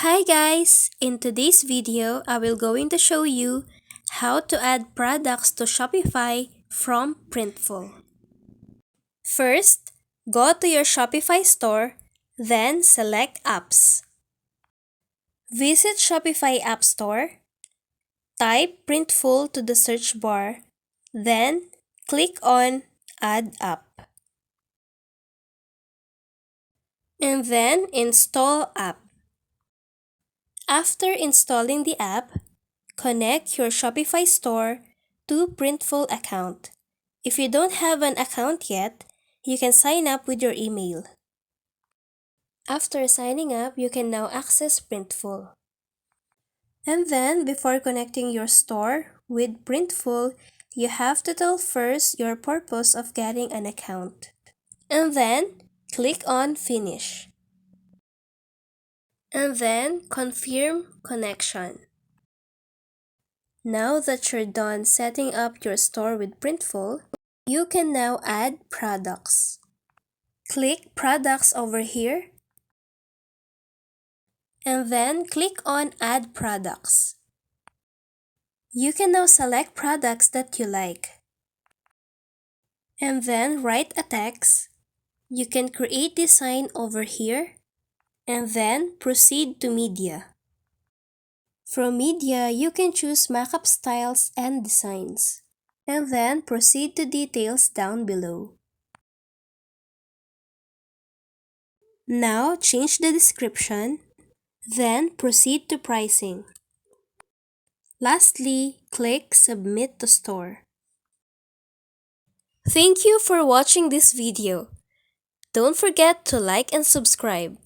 Hi guys! In today's video, I will going to show you how to add products to Shopify from Printful. First, go to your Shopify store, then select Apps. Visit Shopify App Store, type Printful to the search bar, then click on Add App. And then install app. After installing the app, connect your Shopify store to Printful account. If you don't have an account yet, you can sign up with your email. After signing up, you can now access Printful. And then, before connecting your store with Printful, you have to tell first your purpose of getting an account. And then, click on Finish. And then, confirm connection. Now that you're done setting up your store with Printful, you can now add products. Click Products over here, and then click on Add Products. You can now select products that you like, and then write a text. You can create design over here, and then proceed to Media. From Media, you can choose markup styles and designs, and then proceed to Details down below. Now change the description, then proceed to pricing. Lastly, click Submit to Store. Thank you for watching this video. Don't forget to like and subscribe.